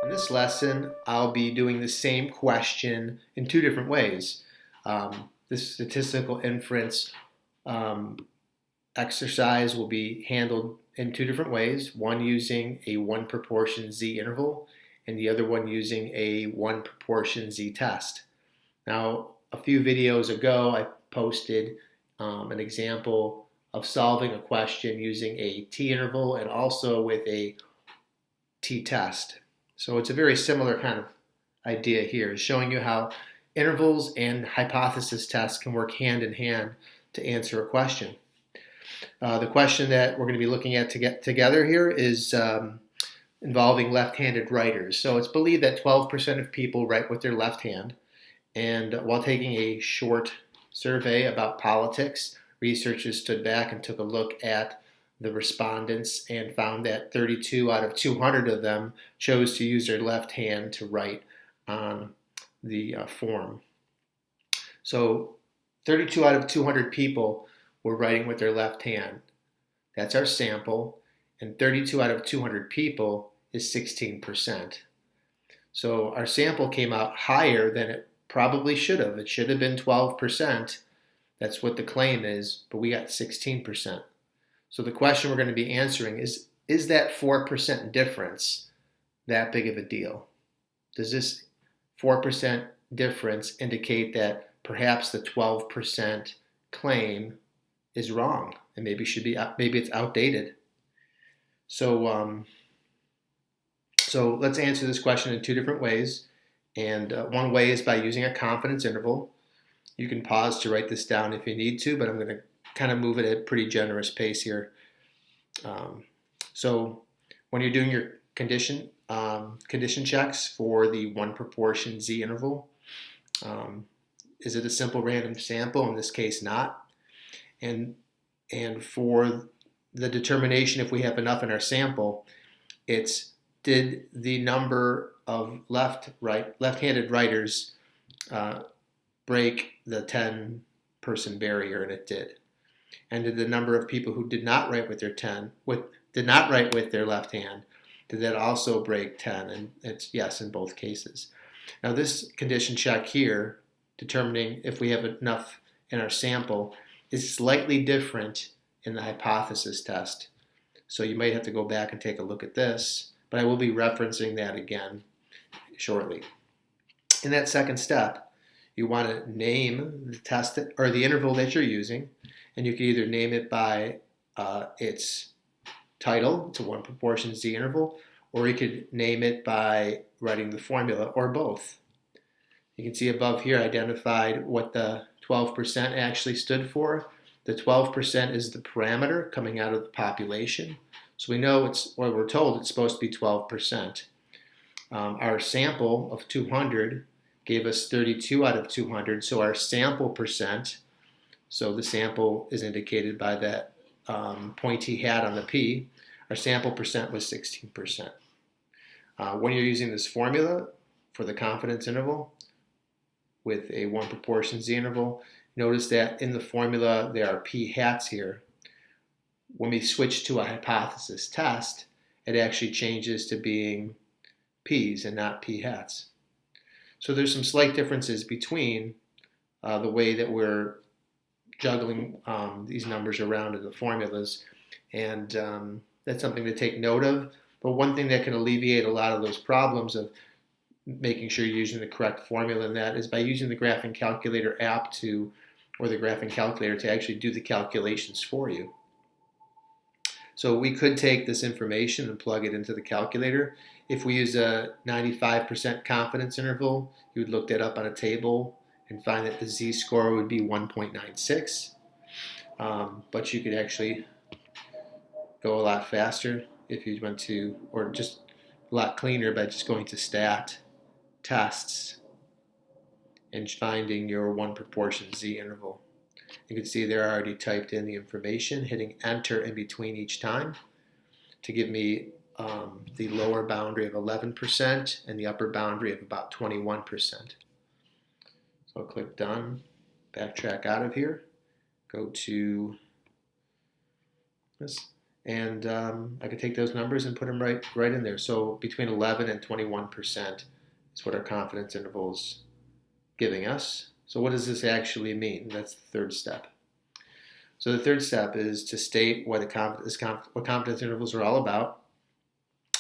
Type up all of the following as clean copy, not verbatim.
In this lesson, I'll be doing the same question in two different ways. This statistical inference um, exercise will be handled in two different ways, one using a 1 proportion z interval and the other one using a 1 proportion z test. Now, a few videos ago, I posted an example of solving a question using a t-interval and also with a t-test. So it's a very similar kind of idea here, is showing you how intervals and hypothesis tests can work hand in hand to answer a question. The question that we're going to be looking at to get together here is involving left-handed writers. So it's believed that 12% of people write with their left hand. And while taking a short survey about politics, researchers stood back and took a look at the respondents and found that 32 out of 200 of them chose to use their left hand to write on the form. So 32 out of 200 people were writing with their left hand. That's our sample, and 32 out of 200 people is 16%. So our sample came out higher than it probably should have. It should have been 12%. That's what the claim is, but we got 16%. So the question we're going to be answering is that 4% difference that big of a deal? Does this 4% difference indicate that perhaps the 12% claim is wrong and maybe it's outdated? So let's answer this question in two different ways. And one way is by using a confidence interval. You can pause to write this down if you need to, but I'm going to kind of move it at a pretty generous pace here. So when you're doing your condition checks for the 1 proportion z interval, is it a simple random sample? In this case, not. And for the determination if we have enough in our sample, it's did the number of left-handed writers break the 10-person barrier, and it did. And did the number of people who did not write with their left hand, did that also break 10? And it's yes in both cases. Now this condition check here, determining if we have enough in our sample, is slightly different in the hypothesis test. So you might have to go back and take a look at this, but I will be referencing that again shortly. In that second step, you want to name the test or the interval that you're using, and you can either name it by its title, it's a 1 proportion z interval, or you could name it by writing the formula, or both. You can see above here identified what the 12% actually stood for. The 12% is the parameter coming out of the population. So we know we're told it's supposed to be 12%. Our sample of 200 gave us 32 out of 200, so our sample percent, so the sample is indicated by that pointy hat on the P, our sample percent was 16%. When you're using this formula for the confidence interval with a 1 proportion z interval, notice that in the formula there are P hats here. When we switch to a hypothesis test, it actually changes to being P's and not P hats. So there's some slight differences between the way that we're juggling these numbers around in the formulas, and that's something to take note of. But one thing that can alleviate a lot of those problems of making sure you're using the correct formula in that is by using the graphing calculator app or the graphing calculator to actually do the calculations for you. So we could take this information and plug it into the calculator. If we use a 95% confidence interval, you would look that up on a table and find that the z-score would be 1.96. But you could actually go a lot faster if you went to, or just a lot cleaner by just going to stat, tests, and finding your 1 proportion z interval. You can see they're already typed in the information, hitting enter in between each time to give me the lower boundary of 11% and the upper boundary of about 21%. So I'll click done, backtrack out of here, go to this, And I could take those numbers and put them right in there. So between 11 and 21% is what our confidence interval is giving us. So what does this actually mean? That's the third step. So the third step is to state what confidence intervals are all about.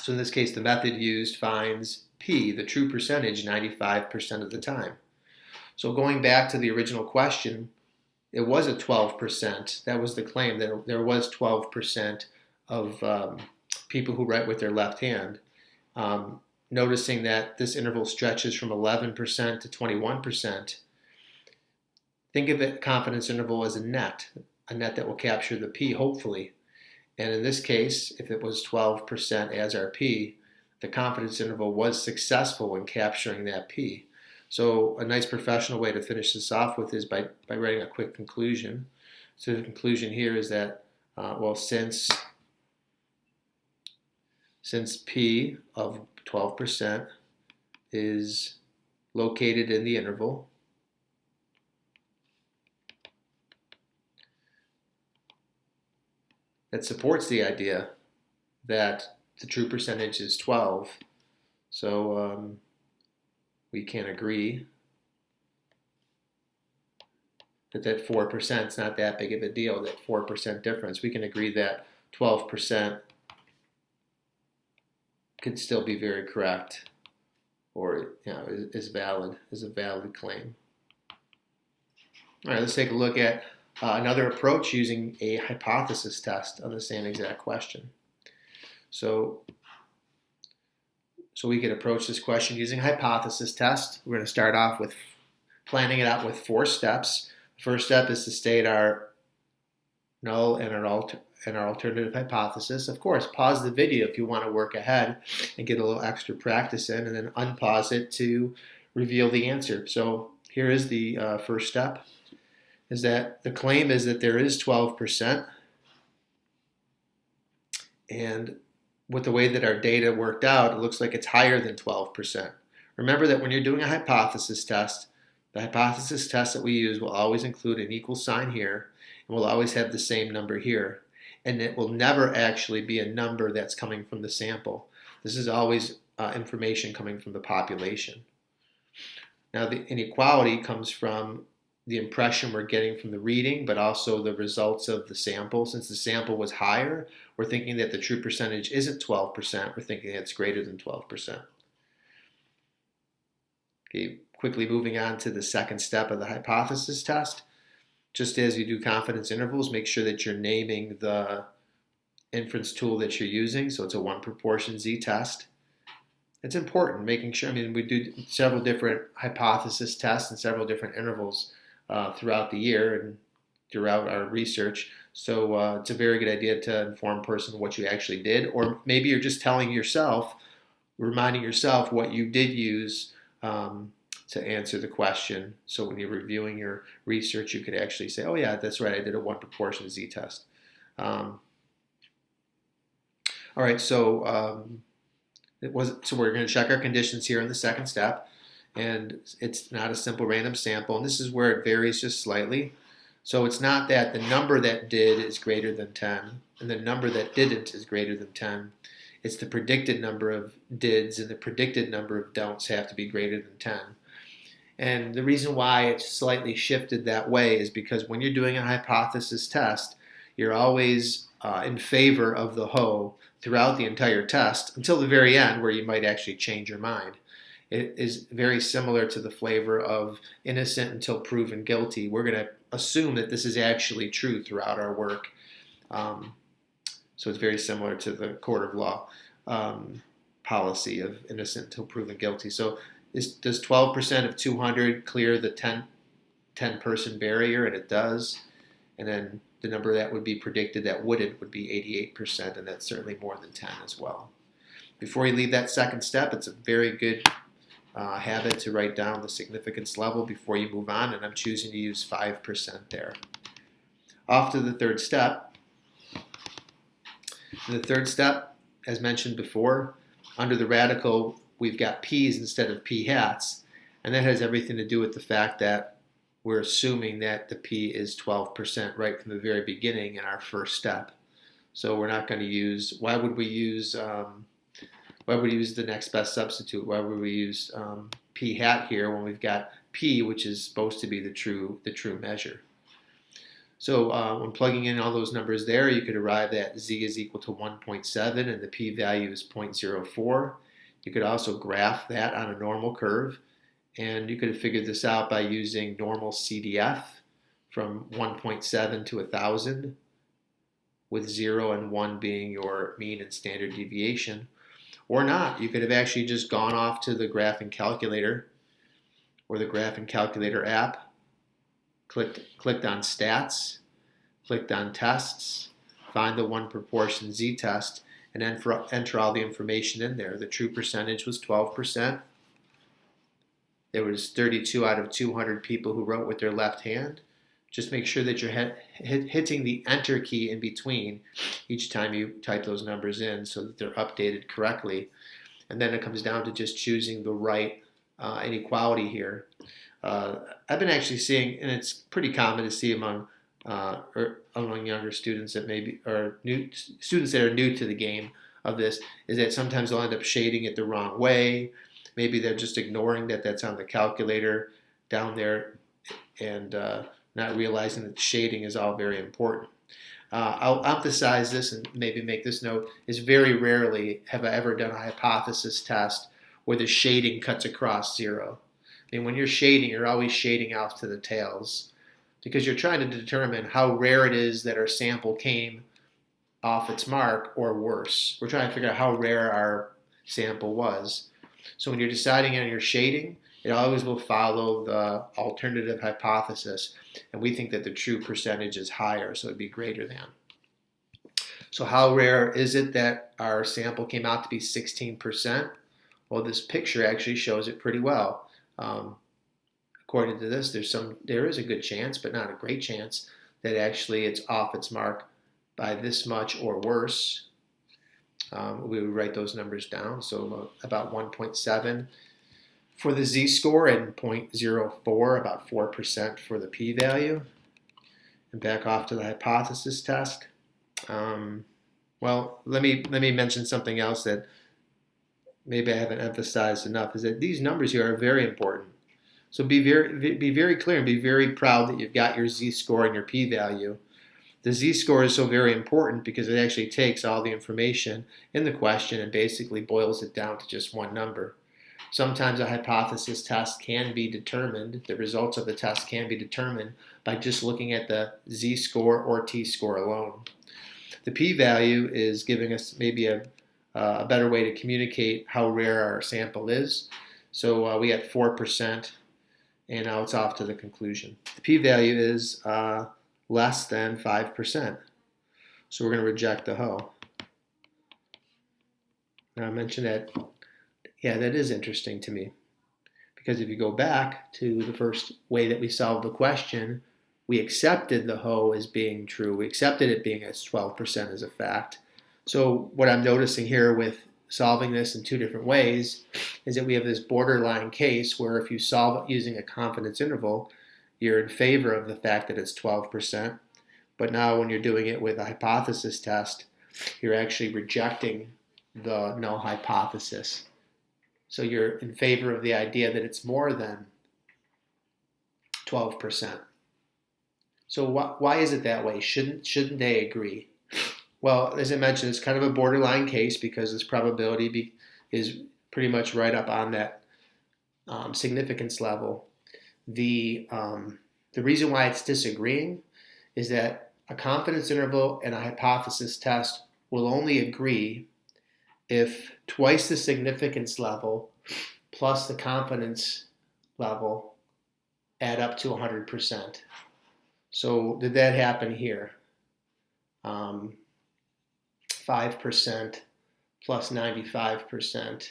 So in this case, the method used finds P, the true percentage, 95% of the time. So going back to the original question, it was a 12%. That was the claim, that there was 12% of people who write with their left hand. Noticing that this interval stretches from 11% to 21%, think of it confidence interval as a net that will capture the P, hopefully. And in this case, if it was 12% as our P, the confidence interval was successful in capturing that P. So a nice professional way to finish this off with is by writing a quick conclusion. So the conclusion here is that, since P of 12% is located in the interval, that supports the idea that the true percentage is 12. So we can agree that 4% is not that big of a deal, that 4% difference. We can agree that 12% could still be very correct, or is a valid claim. All right, let's take a look at another approach using a hypothesis test on the same exact question. So we could approach this question using a hypothesis test. We're going to start off with planning it out with 4 steps. The first step is to state our null and our alternative hypothesis. Of course, pause the video if you want to work ahead and get a little extra practice in, and then unpause it to reveal the answer. So here is the first step, is that the claim is that there is 12%, and with the way that our data worked out, it looks like it's higher than 12%. Remember that when you're doing a hypothesis test, the hypothesis test that we use will always include an equal sign here, and will always have the same number here. And it will never actually be a number that's coming from the sample. This is always information coming from the population. Now, the inequality comes from the impression we're getting from the reading, but also the results of the sample. Since the sample was higher, we're thinking that the true percentage isn't 12%. We're thinking it's greater than 12%. Okay, quickly moving on to the second step of the hypothesis test. Just as you do confidence intervals, make sure that you're naming the inference tool that you're using. So it's a 1 proportion Z test. It's important, making sure, we do several different hypothesis tests and several different intervals throughout the year and throughout our research. So it's a very good idea to inform a person what you actually did, or maybe you're just telling yourself, reminding yourself what you did use to answer the question. So when you're reviewing your research, you could actually say, oh yeah, that's right, I did a 1 proportion Z test. All right, so we're going to check our conditions here in the second step, and it's not a simple random sample, and this is where it varies just slightly. So it's not that the number that did is greater than 10 and the number that didn't is greater than 10. It's the predicted number of dids and the predicted number of don'ts have to be greater than 10. And the reason why it's slightly shifted that way is because when you're doing a hypothesis test, you're always in favor of the hoe throughout the entire test until the very end, where you might actually change your mind. It is very similar to the flavor of innocent until proven guilty. We're going to assume that this is actually true throughout our work. So it's very similar to the court of law policy of innocent until proven guilty. So does 12% of 200 clear the 10 person barrier? And it does. And then the number that would be predicted that wouldn't would be 88%, and that's certainly more than 10 as well. Before you leave that second step, it's a very good habit to write down the significance level before you move on, and I'm choosing to use 5% there. Off to the third step. In the third step, as mentioned before, under the radical, we've got p's instead of p hats, and that has everything to do with the fact that we're assuming that the p is 12% right from the very beginning in our first step. So we're not going to use, why would we use the next best substitute? Why would we use p hat here when we've got p, which is supposed to be the true measure? So when plugging in all those numbers there, you could arrive at z is equal to 1.7 and the p-value is 0.04. You could also graph that on a normal curve, and you could have figured this out by using normal CDF from 1.7 to 1,000, with 0 and 1 being your mean and standard deviation. Or not. You could have actually just gone off to the graphing calculator or the graphing calculator app, clicked on stats, clicked on tests, find the one proportion z-test, and then enter all the information in there. The true percentage was 12%. There was 32 out of 200 people who wrote with their left hand. Just make sure that you're hitting the enter key in between each time you type those numbers in so that they're updated correctly. And then it comes down to just choosing the right inequality here. I've been actually seeing, and it's pretty common to see among younger students that maybe, or students that are new to the game of this, is that sometimes they'll end up shading it the wrong way. Maybe they're just ignoring that that's on the calculator down there and not realizing that shading is all very important. I'll emphasize this and maybe make this note, is very rarely have I ever done a hypothesis test where the shading cuts across 0. I mean, when you're shading, you're always shading out to the tails because you're trying to determine how rare it is that our sample came off its mark or worse. We're trying to figure out how rare our sample was. So when you're deciding on your shading, it always will follow the alternative hypothesis, and we think that the true percentage is higher, so it would be greater than. So how rare is it that our sample came out to be 16%? Well, this picture actually shows it pretty well. According to this, there is a good chance, but not a great chance, that actually it's off its mark by this much or worse. We would write those numbers down, so about 1.7 for the z-score and 0.04, about 4% for the p-value. And back off to the hypothesis test. Well, let me mention something else that maybe I haven't emphasized enough, is that these numbers here are very important. So be very clear and be very proud that you've got your z-score and your p-value. The z-score is so very important because it actually takes all the information in the question and basically boils it down to just one number. Sometimes a hypothesis test can be determined, the results of the test can be determined by just looking at the z-score or t-score alone. The p-value is giving us maybe a better way to communicate how rare our sample is. So we had 4%, and now it's off to the conclusion. The p-value is less than 5%. So we're going to reject the hoe. Now I mentioned that, yeah, that is interesting to me. Because if you go back to the first way that we solved the question, we accepted the hoe as being true. We accepted it being as 12% as a fact. So what I'm noticing here with solving this in two different ways is that we have this borderline case where if you solve it using a confidence interval, you're in favor of the fact that it's 12%. But now when you're doing it with a hypothesis test, you're actually rejecting the null hypothesis. So you're in favor of the idea that it's more than 12%. So why is it that way? Shouldn't they agree? Well, as I mentioned, it's kind of a borderline case because this probability is pretty much right up on that significance level. The reason why it's disagreeing is that a confidence interval and a hypothesis test will only agree if twice the significance level plus the confidence level add up to 100%. So did that happen here? 5% plus 95%.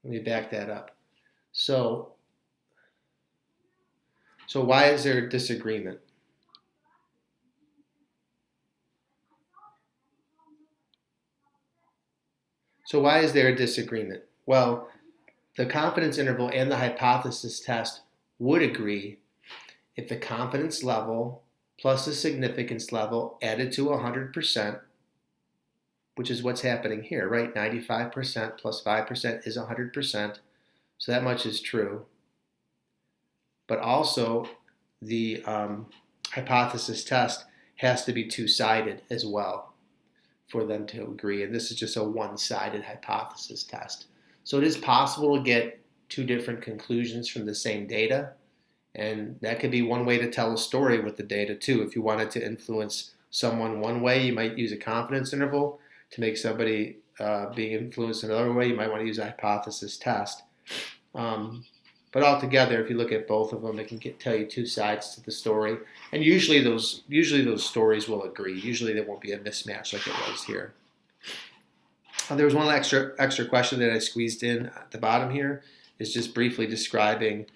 Let me back that up. So why is there a disagreement? So why is there a disagreement? Well, the confidence interval and the hypothesis test would agree if the confidence level plus a significance level added to 100%, which is what's happening here, right? 95% plus 5% is 100%, so that much is true. But also, the hypothesis test has to be two-sided as well for them to agree, and this is just a one-sided hypothesis test. So it is possible to get two different conclusions from the same data, and that could be one way to tell a story with the data too. If you wanted to influence someone one way, you might use a confidence interval. To make somebody being influenced another way, you might want to use a hypothesis test. But altogether, if you look at both of them, it can tell you two sides to the story, and usually those stories will agree. Usually there won't be a mismatch like it was here. There was one extra question that I squeezed in at the bottom here. Is just briefly describing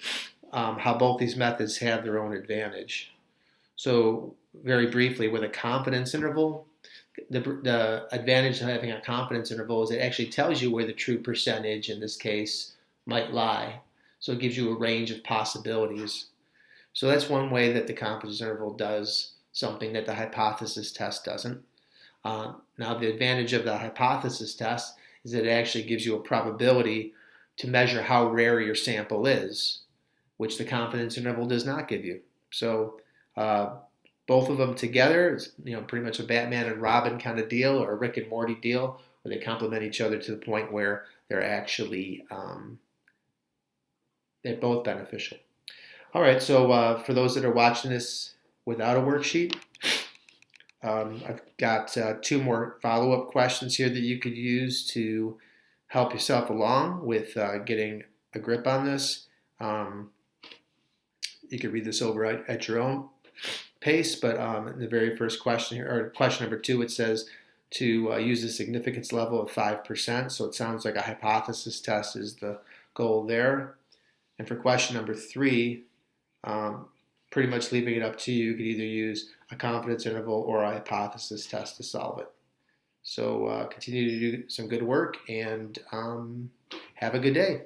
how both these methods have their own advantage. So very briefly, with a confidence interval, the advantage of having a confidence interval is it actually tells you where the true percentage in this case might lie. So it gives you a range of possibilities. So that's one way that the confidence interval does something that the hypothesis test doesn't. Now the advantage of the hypothesis test is that it actually gives you a probability to measure how rare your sample is, which the confidence interval does not give you. So both of them together, it's pretty much a Batman and Robin kind of deal, or a Rick and Morty deal, where they complement each other to the point where they're actually they're both beneficial. All right, so for those that are watching this without a worksheet, I've got two more follow-up questions here that you could use to help yourself along with getting a grip on this. You could read this over at your own pace, but in the very first question here, or question number 2, it says to use a significance level of 5%. So it sounds like a hypothesis test is the goal there. And for question number 3, pretty much leaving it up to you. You could either use a confidence interval or a hypothesis test to solve it. So continue to do some good work and have a good day.